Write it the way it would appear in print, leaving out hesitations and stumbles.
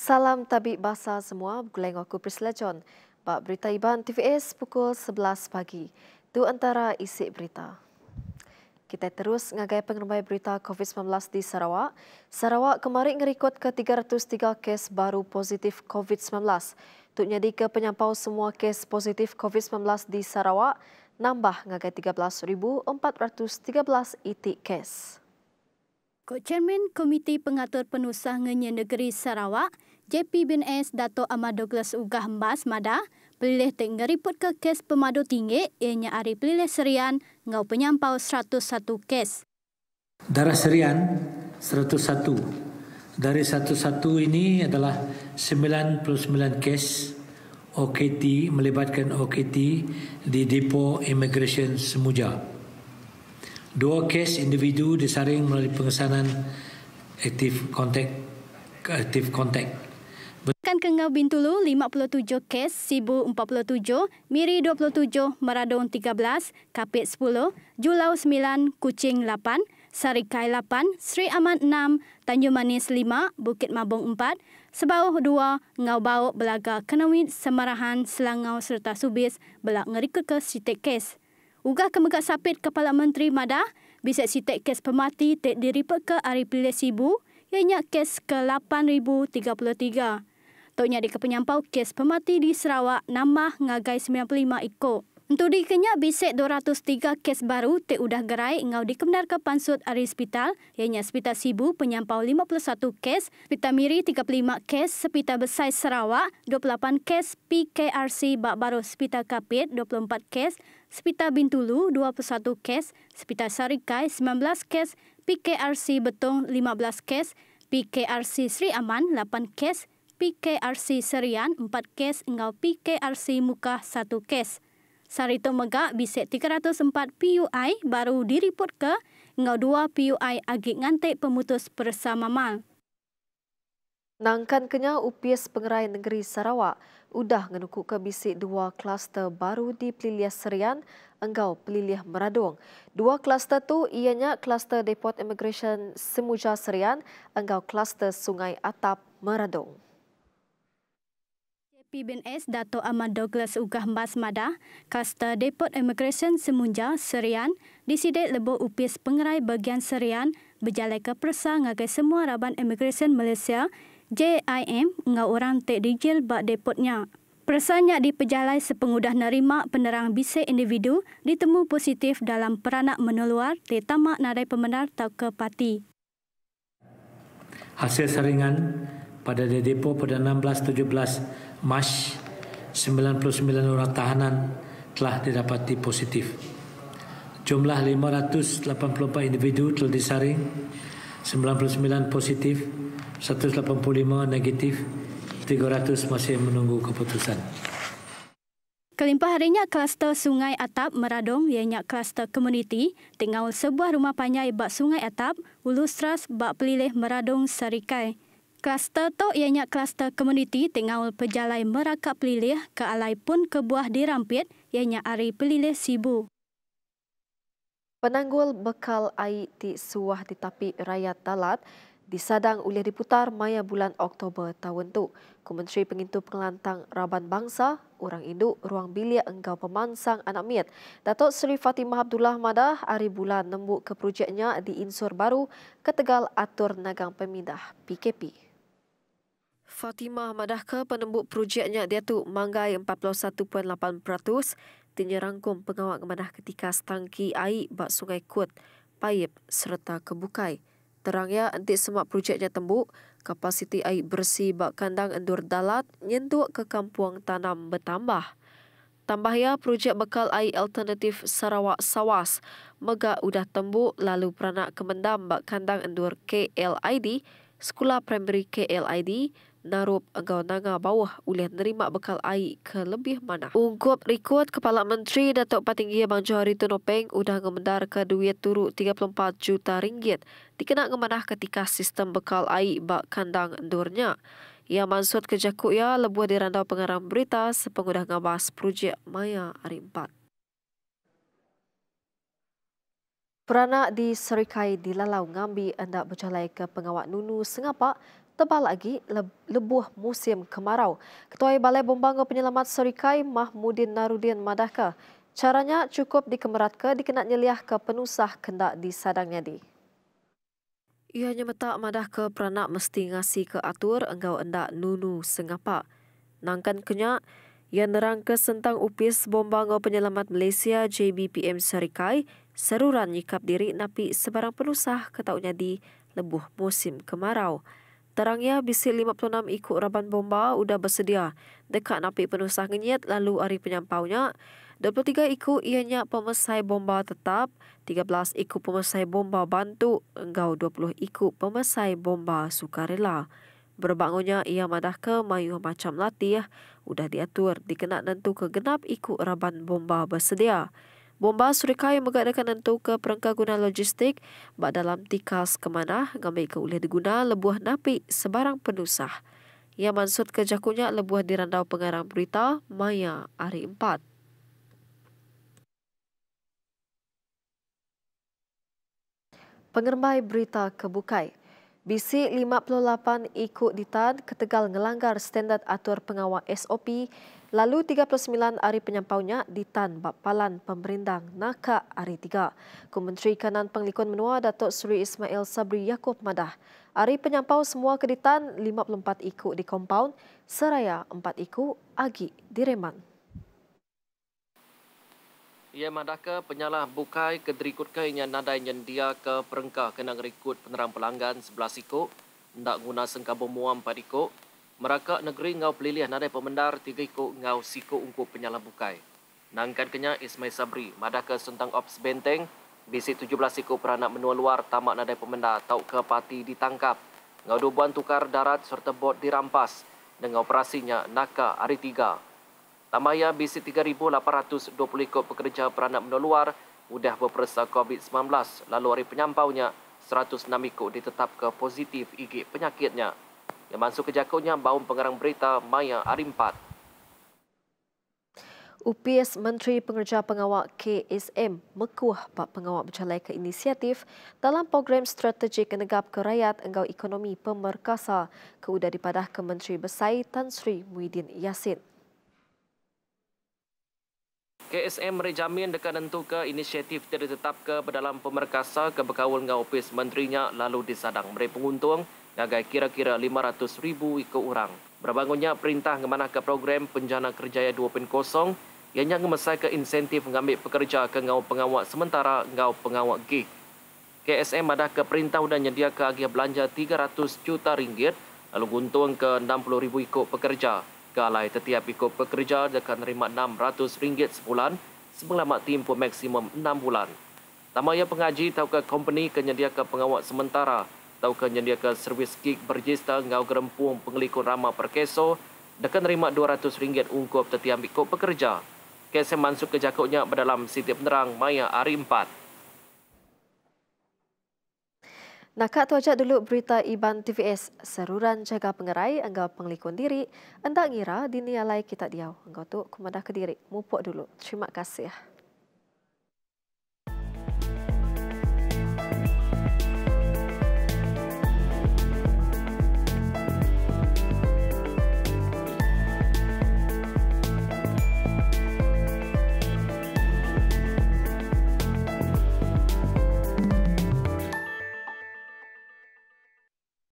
Salam tabik bahasa semua, berguleng aku Priscilla John. Bak berita Iban TVS pukul 11 pagi. Tu antara isi berita. Kita terus ngagai pengemai berita COVID-19 di Sarawak. Sarawak kemarin ngerikut ke 303 kes baru positif COVID-19. Tu jadi ke penyampau semua kes positif COVID-19 di Sarawak, nambah ngagai 13,413 itik kes. Chairman Komiti Pengatur Penusah Ngenya Negeri Sarawak, JPBNS Dato' Ahmad Douglas Ugah Mbas Mada, pelilih tak ngeriput ke kes pemadu tinggi, ianya hari pelilih serian ngau penyampau 101 kes. Darah serian 101. Dari 101 ini adalah 99 kes OKT melibatkan OKT di Depo Immigration Semuja. 2 kes individu disaring melalui pengesanan aktif kontak. Kan Kengau Bintulu 57 kes, Sibu 47, Miri 27, Meradong 13, Kapit 10, Julau 9, Kuching 8, Sarikai 8, Sri Aman 6, Tanjung Manis 5, Bukit Mabung 4, Sebauh 2, Ngau Bau, Belaga, Kenawit, Semarahan, Selangau serta Subis belak ngerikut ke sitek kes. Ugah Kemegak Sapit Kepala Menteri Madah, bisik sitek kes pemati tak diriput ke Ari Pilih Sibu, ianya kes ke 8,033. Toknya di kepenyampau kes pemati di Sarawak nambah ngagai 95 ekor. Untuk dikenyak bisik 203 kes baru tak udah gerai ngau dikebenar ke Pansut Ari Hospital, ianya Hospital Sibu penyampau 51 kes, Hospital Miri 35 kes, Hospital Besai Sarawak 28 kes, PKRC Bak Baru Hospital Kapit 24 kes, Hospital Bintulu 21 kes, Hospital Sarikai 19 kes, PKRC Betong 15 kes, PKRC Sri Aman 8 kes, PKRC Serian 4 kes hingga PKRC Mukah 1 kes. Sarito Megak bisik 304 PUI baru diriput ke hingga 2 PUI agik ngantek pemutus bersama mal. Nangkan kenya UPS Pengerai Negeri Sarawak udah ngenukuk ke bisik 2 kluster baru di Peliliah Serian enggau Peliliah Meradong. 2 kluster tu ianya kluster Depot Immigration Semuja Serian enggau kluster Sungai Atap Meradong. PBNS Dato' Ahmad Douglas Ugah Mbas Madah, kluster Depot Immigration Semuja Serian disidik lebo UPS Pengerai bagian Serian berjalan ke persa ngagai semua Raban Immigration Malaysia JIM ngau orang tak dijil bak depotnya. Persanya dipejalai sepengudah nerima penerang bisik individu ditemu positif dalam peranak meneluar di tamak nadai pembenar tau ke parti. Hasil saringan pada depo pada 16-17 Mac 99 orang tahanan telah didapati positif. Jumlah 584 individu telah disaring, 99 positif, 185 negatif, 300 masih menunggu keputusan. Kelimpah harinya kluster Sungai Atap Meradong ianya kluster komuniti tinggal sebuah rumah panjai bak Sungai Atap, Ulustras bak Pelilih Meradong Sarikai. Kluster tu ianya kluster komuniti tinggal pejalai merakap pelilih ke alai pun kebuah dirampit ianya Ari Pelilih Sibu. Penanggul bekal air di suah di tapi Raya Talat disadang oleh diputar maya bulan Oktober tahun tu. Kementeri Pengintu Pengelantang Raban Bangsa, Orang Induk, Ruang Bilik Enggau Pemansang Anak Miat, Datuk Seri Fatimah Abdullah Madah hari bulan nembuk ke projeknya di Insur Baru ke Tegal Atur Nagang Pemindah PKP. Fatimah Madah ke penembuk projeknya dia tu manggai 41.8% dinyerangkum pengawak Madah ketika stangki air bak Sungai Kut, Paip serta Kebukai. Terangnya antik semak projeknya tembuk, kapasiti air bersih bak kandang endur dalat nyentuk ke kampung tanam bertambah. Tambahnya projek bekal air alternatif Sarawak Sawas megak udah tembuk lalu peranak kemendam bak kandang endur KLID Sekolah Primary KLID narup engkau nanga bawah oleh nerima bekal air ke lebih mana. Ungkup rekod Kepala Menteri Datuk Patinggi Abang Johari Tunopeng udah ngemendar ke duit turut 34 juta ringgit dikena ngemanah ketika sistem bekal air bak kandang endurnya. Ia maksud ke jakuk ya lebuh dirandau pengarang berita sepengudah ngabas projek Maya Hari 4. Peranak di Serikai dilalau ngambi hendak berjalai ke pengawat Nunu Sengapak tebal lagi lebuh musim kemarau. Ketua Balai Bombango Penyelamat Serikai Mahmudin Narudin madahkah caranya cukup dikemerat ke dikena nyeliah ke penusah kendak di sadangnya di. Ianya metak madah ke peranak mesti ngasih ke atur enggau endak Nunu Sengapak. Nangkan kenyak ia nerang ke sentang upis Bombango Penyelamat Malaysia JBPM Serikai seruran nyikap diri napi sebarang penusah ketaunya di lebuh musim kemarau. Terangnya bisik 56 ikut Raban Bomba udah bersedia dekat napi penusah ngenyet lalu hari penyampaunya 23 ikut ianya pemesai bomba tetap, 13 ikut pemesai bomba bantu, enggau 20 ikut pemesai bomba sukarela. Berbangunnya ia madah ke mayu macam latih udah diatur dikena nentu ke genap ikut Raban Bomba bersedia. Bomba Serikai mengadakan nentu ke perangkat guna logistik bak dalam tikas kemanah ngambil ke oleh diguna lebuah napi sebarang penusah. Ia maksud ke jakunya lebuah dirandau pengarang berita Maya Hari 4. Pengermai berita kebukai. Bisik 58 ikut ditan ketegal ngelanggar standard atur pengawal SOP lalu 39 hari penyampaunya ditan bak palan pemerintah nakak hari 3. Menteri Kanan Penglikon Menua Datuk Seri Ismail Sabri Yaakob madah. Hari penyampau semua keditan 54 ikut di kompaun seraya 4 ikut agi di Reman. Ia madah ke penyalah bukai kederikut ke inya nadai nyendia ke perengkah kena ngerikut penerang pelanggan 11 ikut, ndak guna sengka bomuam 4 ikut, meraka negeri ngau pelilih nadai pemendar 3 ikut ngau siku ungkup penyalah bukai. Nangkan kenya Ismail Sabri madah ke sentang ops benteng, bisik 17 ikut peranak menua luar tamak nadai pemendar tau ke parti ditangkap, ngau dubuan tukar darat serta bot dirampas dengan operasinya naka hari 3. Tamaya bisik 3,820 ikut pekerja peranak menua luar sudah berperiksa COVID-19 lalu hari penyampaunya 106 ikut ditetap ke positif igik penyakitnya. Yang masuk ke jakutnya baum pengarang berita Maya Hari 4. UPS Menteri Pengerja Pengawal KSM mekuah bak pengawal berjalai ke inisiatif dalam program strategik negap ke rakyat enggau ekonomi pemerkasa ke udah dipadah ke Menteri Besai Tan Sri Muhyiddin Yassin. KSM merejamin dekat nentu ke inisiatif ditetap ke dalam pemerkasa ke berkawal dengan opis menterinya lalu disadang beri penguntung ngagai kira-kira 500,000 ikut orang. Berbangunnya perintah ngemanah ke program Penjana Kerjaya 2.0 yang ngemesai ke insentif mengambil pekerja ke ngau pengawal sementara ngau pengawal gig. KSM ada ke perintah sudah nyedia ke agia belanja 300 juta ringgit lalu guntung ke 60,000 ikut pekerja. Galai setiap ikut pekerja akan menerima RM600 sebulan sebelum tempoh maksimum 6 bulan. Tamaya pengaji tahu ke company kenyedia ke pengawal sementara, tahu ke nyedia ke servis gig berjista ngau gerempung pengelikun ramah per keso, akan menerima RM200 ungkup setiap ikut pekerja. KSM masuk ke jakutnya berdalam Siti Penerang Maya Hari 4. Nakak tuajak dulu berita Iban TVS seruran jaga pengerai enggau penglikun diri endak ngira dinialai kita diau enggau tu kumadah ke diri mupuk dulu. Terima kasih.